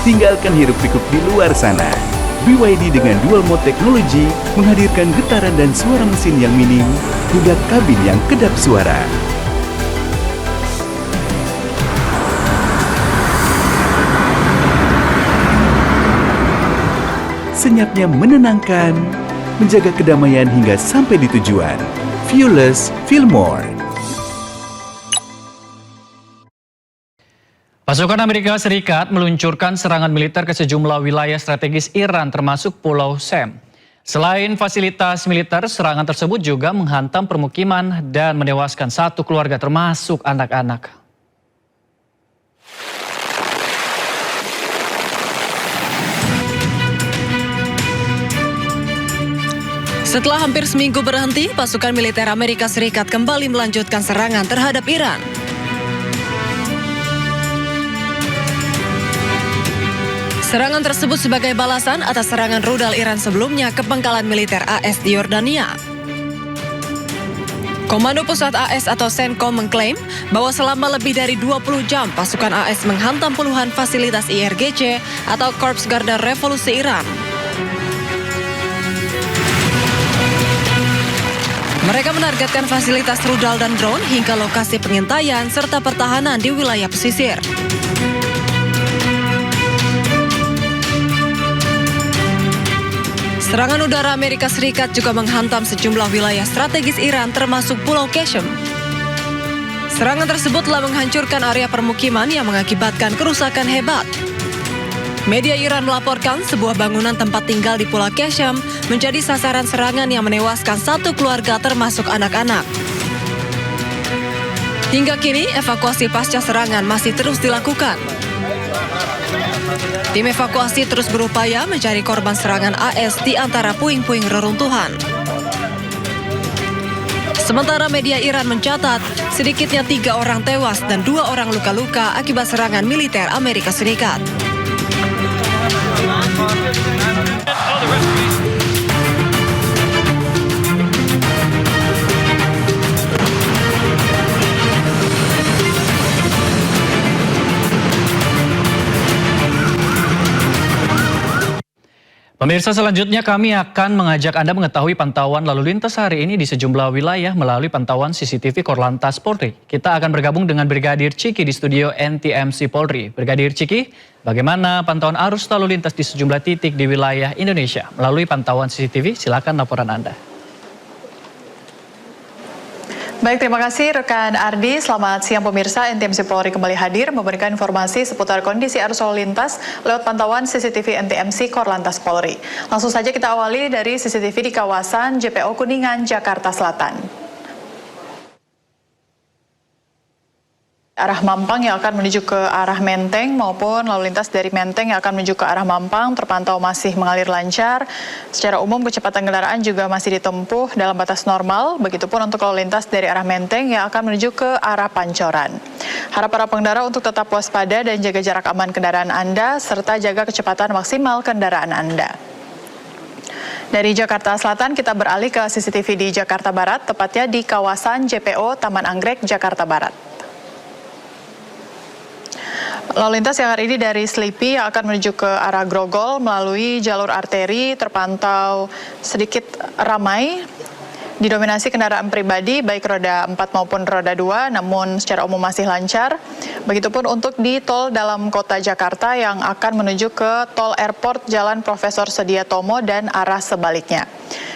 Tinggalkan hiruk-pikuk di luar sana. BYD dengan dual mode teknologi menghadirkan getaran dan suara mesin yang minim hingga kabin yang kedap suara. Senyapnya menenangkan, menjaga kedamaian hingga sampai di tujuan. Feel less, feel more. Pasukan Amerika Serikat meluncurkan serangan militer ke sejumlah wilayah strategis Iran termasuk Pulau Sam. Selain fasilitas militer, serangan tersebut juga menghantam permukiman dan menewaskan satu keluarga termasuk anak-anak. Setelah hampir seminggu berhenti, pasukan militer Amerika Serikat kembali melanjutkan serangan terhadap Iran. Serangan tersebut sebagai balasan atas serangan rudal Iran sebelumnya ke pangkalan militer AS di Yordania. Komando Pusat AS atau CENTCOM mengklaim bahwa selama lebih dari 20 jam pasukan AS menghantam puluhan fasilitas IRGC atau Korps Garda Revolusi Iran. Mereka menargetkan fasilitas rudal dan drone hingga lokasi pengintaian serta pertahanan di wilayah pesisir. Serangan udara Amerika Serikat juga menghantam sejumlah wilayah strategis Iran termasuk Pulau Qasem. Serangan tersebut telah menghancurkan area permukiman yang mengakibatkan kerusakan hebat. Media Iran melaporkan sebuah bangunan tempat tinggal di Pulau Qasem menjadi sasaran serangan yang menewaskan satu keluarga termasuk anak-anak. Hingga kini, evakuasi pasca serangan masih terus dilakukan. Tim evakuasi terus berupaya mencari korban serangan AS di antara puing-puing reruntuhan. Sementara media Iran mencatat, sedikitnya 3 orang tewas dan 2 orang luka-luka akibat serangan militer Amerika Serikat. Pemirsa, selanjutnya kami akan mengajak Anda mengetahui pantauan lalu lintas hari ini di sejumlah wilayah melalui pantauan CCTV Korlantas Polri. Kita akan bergabung dengan Brigadir Ciki di studio NTMC Polri. Brigadir Ciki, bagaimana pantauan arus lalu lintas di sejumlah titik di wilayah Indonesia? Melalui pantauan CCTV, silakan laporan Anda. Baik, terima kasih rekan Ardi. Selamat siang pemirsa, NTMC Polri kembali hadir memberikan informasi seputar kondisi arus lalu lintas lewat pantauan CCTV NTMC Korlantas Polri. Langsung saja kita awali dari CCTV di kawasan JPO Kuningan, Jakarta Selatan. Arah Mampang yang akan menuju ke arah Menteng maupun lalu lintas dari Menteng yang akan menuju ke arah Mampang terpantau masih mengalir lancar. Secara umum kecepatan kendaraan juga masih ditempuh dalam batas normal. Begitupun untuk lalu lintas dari arah Menteng yang akan menuju ke arah Pancoran. Harap para pengendara untuk tetap waspada dan jaga jarak aman kendaraan Anda serta jaga kecepatan maksimal kendaraan Anda. Dari Jakarta Selatan kita beralih ke CCTV di Jakarta Barat, tepatnya di kawasan JPO Taman Anggrek, Jakarta Barat. Lalu lintas yang hari ini dari Selipi yang akan menuju ke arah Grogol melalui jalur arteri terpantau sedikit ramai, didominasi kendaraan pribadi baik roda 4 maupun roda 2, namun secara umum masih lancar. Begitupun untuk di tol dalam kota Jakarta yang akan menuju ke tol airport Jalan Profesor Sediatomo dan arah sebaliknya.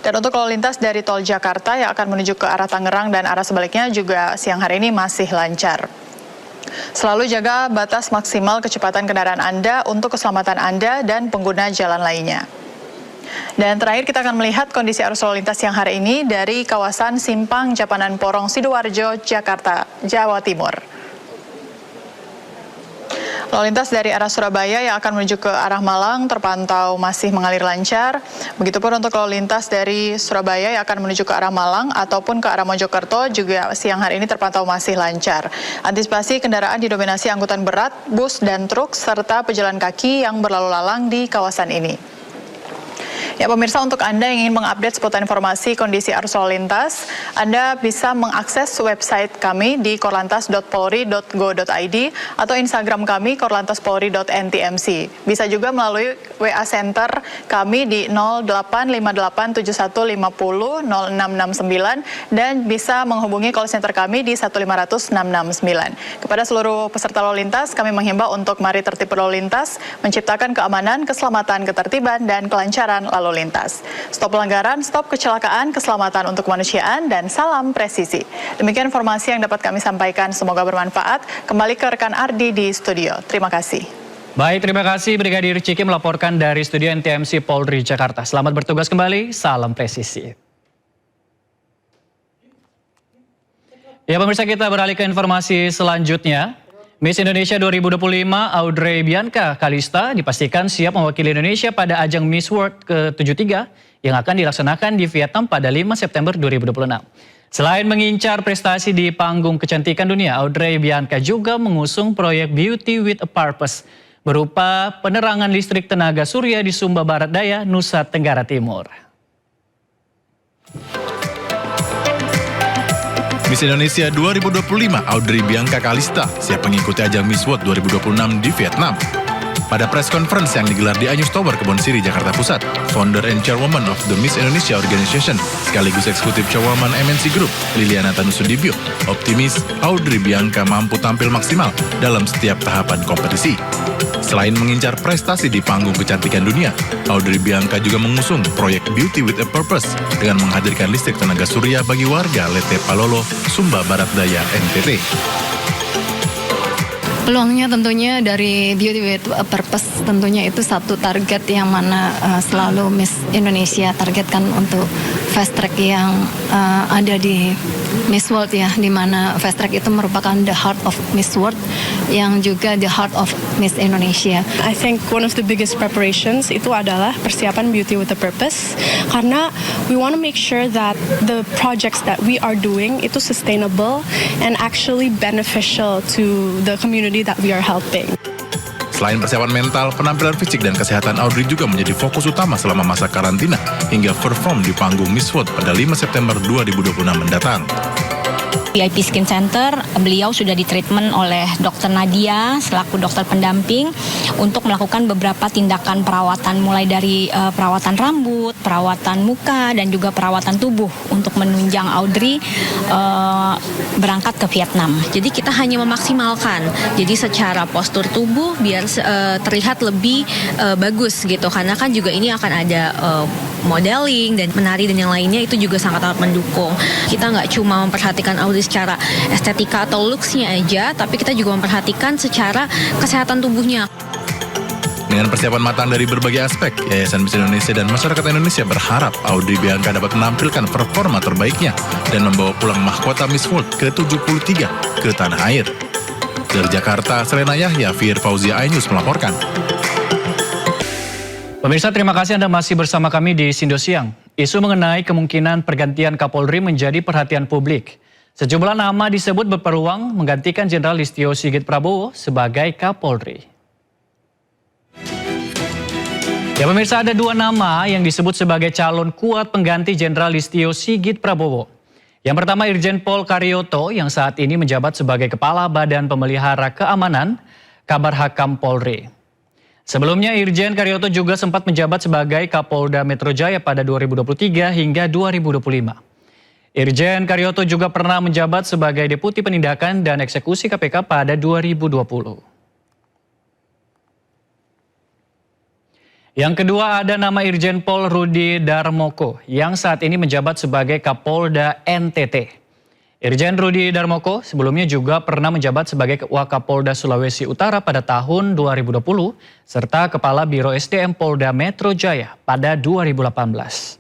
Dan untuk lalu lintas dari tol Jakarta yang akan menuju ke arah Tangerang dan arah sebaliknya juga siang hari ini masih lancar. Selalu jaga batas maksimal kecepatan kendaraan Anda untuk keselamatan Anda dan pengguna jalan lainnya. Dan terakhir kita akan melihat kondisi arus lalu lintas yang hari ini dari kawasan Simpang Japanan Porong Sidoarjo, Jakarta, Jawa Timur. Lalu lintas dari arah Surabaya yang akan menuju ke arah Malang terpantau masih mengalir lancar. Begitupun untuk lalu lintas dari Surabaya yang akan menuju ke arah Malang ataupun ke arah Mojokerto juga siang hari ini terpantau masih lancar. Antisipasi kendaraan didominasi angkutan berat, bus dan truk serta pejalan kaki yang berlalu lalang di kawasan ini. Ya pemirsa, untuk Anda yang ingin mengupdate seputar informasi kondisi arus lalu lintas, Anda bisa mengakses website kami di korlantas.polri.go.id atau Instagram kami korlantaspolri.ntmc. Bisa juga melalui WA Center kami di 085871500669 dan bisa menghubungi call center kami di 1500669. Kepada seluruh peserta lalu lintas, kami menghimbau untuk mari tertib berlalu lintas, menciptakan keamanan, keselamatan, ketertiban, dan kelancaran lalu lintas. Stop pelanggaran, stop kecelakaan, keselamatan untuk kemanusiaan, dan salam presisi. Demikian informasi yang dapat kami sampaikan, semoga bermanfaat. Kembali ke rekan Ardi di studio. Terima kasih. Baik, terima kasih Brigadir Ciki melaporkan dari studio NTMC Polri Jakarta. Selamat bertugas kembali, salam presisi. Ya pemirsa, kita beralih ke informasi selanjutnya. Miss Indonesia 2025 Audrey Bianca Kalista dipastikan siap mewakili Indonesia pada ajang Miss World ke-73 yang akan dilaksanakan di Vietnam pada 5 September 2026. Selain mengincar prestasi di panggung kecantikan dunia, Audrey Bianca juga mengusung proyek Beauty with a Purpose berupa penerangan listrik tenaga surya di Sumba Barat Daya, Nusa Tenggara Timur. Miss Indonesia 2025 Audrey Bianca Kalista siap mengikuti ajang Miss World 2026 di Vietnam. Pada press conference yang digelar di Anyus Tower, Kebon Siri, Jakarta Pusat, founder and chairwoman of the Miss Indonesia Organization, sekaligus eksekutif chairwoman MNC Group, Liliana Tanusudibyo, optimis Audrey Bianca mampu tampil maksimal dalam setiap tahapan kompetisi. Selain mengincar prestasi di panggung kecantikan dunia, Audrey Bianca juga mengusung proyek Beauty with a Purpose dengan menghadirkan listrik tenaga surya bagi warga Lete Palolo, Sumba Barat Daya, NTT. Peluangnya tentunya dari Beauty with a Purpose tentunya itu satu target yang mana selalu Miss Indonesia targetkan untuk fast track yang ada di Miss World ya, di mana fast track itu merupakan the heart of Miss World yang juga the heart of Miss Indonesia. I think one of the biggest preparations itu adalah persiapan Beauty with a Purpose, karena we want to make sure that the projects that we are doing itu sustainable and actually beneficial to the community that we are helping. Selain persiapan mental, penampilan fisik dan kesehatan Audrey juga menjadi fokus utama selama masa karantina hingga perform di panggung Miss World pada 5 September 2026 mendatang. VIP Skin Center, beliau sudah ditreatment oleh Dr. Nadia selaku dokter pendamping untuk melakukan beberapa tindakan perawatan mulai dari perawatan rambut, perawatan muka, dan juga perawatan tubuh untuk menunjang Audrey berangkat ke Vietnam. Jadi kita hanya memaksimalkan, jadi secara postur tubuh biar terlihat lebih bagus gitu, karena kan juga ini akan ada modeling dan menari dan yang lainnya, itu juga sangat-sangat mendukung. Kita nggak cuma memperhatikan Audrey secara estetika atau looks-nya aja, tapi kita juga memperhatikan secara kesehatan tubuhnya. Dengan persiapan matang dari berbagai aspek, Yayasan Miss Indonesia dan masyarakat Indonesia berharap Audrey Bianca dapat menampilkan performa terbaiknya dan membawa pulang mahkota Miss World ke-73 ke tanah air. Dari Jakarta, Selena Yahya, Fir Fauzia, iNews melaporkan. Pemirsa, terima kasih Anda masih bersama kami di Sindo Siang. Isu mengenai kemungkinan pergantian Kapolri menjadi perhatian publik. Sejumlah nama disebut berpeluang menggantikan Jenderal Listio Sigit Prabowo sebagai Kapolri. Ya pemirsa, ada dua nama yang disebut sebagai calon kuat pengganti Jenderal Listio Sigit Prabowo. Yang pertama Irjen Pol Karyoto yang saat ini menjabat sebagai Kepala Badan Pemelihara Keamanan Kabar Hakam Polri. Sebelumnya Irjen Karyoto juga sempat menjabat sebagai Kapolda Metro Jaya pada 2023 hingga 2025. Irjen Karyoto juga pernah menjabat sebagai Deputi Penindakan dan Eksekusi KPK pada 2020. Yang kedua ada nama Irjen Pol Rudi Darmoko yang saat ini menjabat sebagai Kapolda NTT. Irjen Rudi Darmoko sebelumnya juga pernah menjabat sebagai Wakapolda Sulawesi Utara pada tahun 2020 serta Kepala Biro SDM Polda Metro Jaya pada 2018.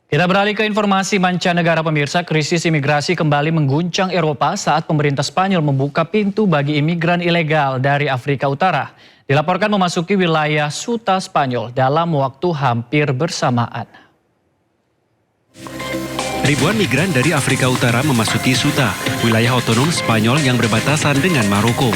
Kita beralih ke informasi mancanegara pemirsa. Krisis imigrasi kembali mengguncang Eropa saat pemerintah Spanyol membuka pintu bagi imigran ilegal dari Afrika Utara. Dilaporkan memasuki wilayah Ceuta Spanyol dalam waktu hampir bersamaan. Ribuan migran dari Afrika Utara memasuki Ceuta, wilayah otonom Spanyol yang berbatasan dengan Maroko.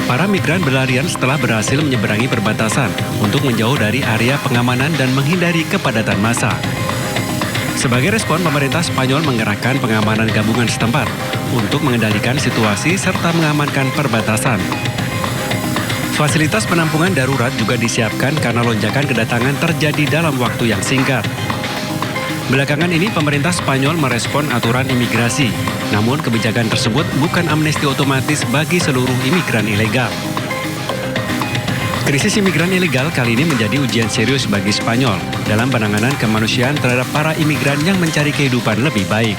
Para migran berlarian setelah berhasil menyeberangi perbatasan untuk menjauh dari area pengamanan dan menghindari kepadatan massa. Sebagai respon, pemerintah Spanyol mengerahkan pengamanan gabungan setempat untuk mengendalikan situasi serta mengamankan perbatasan. Fasilitas penampungan darurat juga disiapkan karena lonjakan kedatangan terjadi dalam waktu yang singkat. Belakangan ini pemerintah Spanyol merespon aturan imigrasi, namun kebijakan tersebut bukan amnesti otomatis bagi seluruh imigran ilegal. Krisis imigran ilegal kali ini menjadi ujian serius bagi Spanyol dalam penanganan kemanusiaan terhadap para imigran yang mencari kehidupan lebih baik.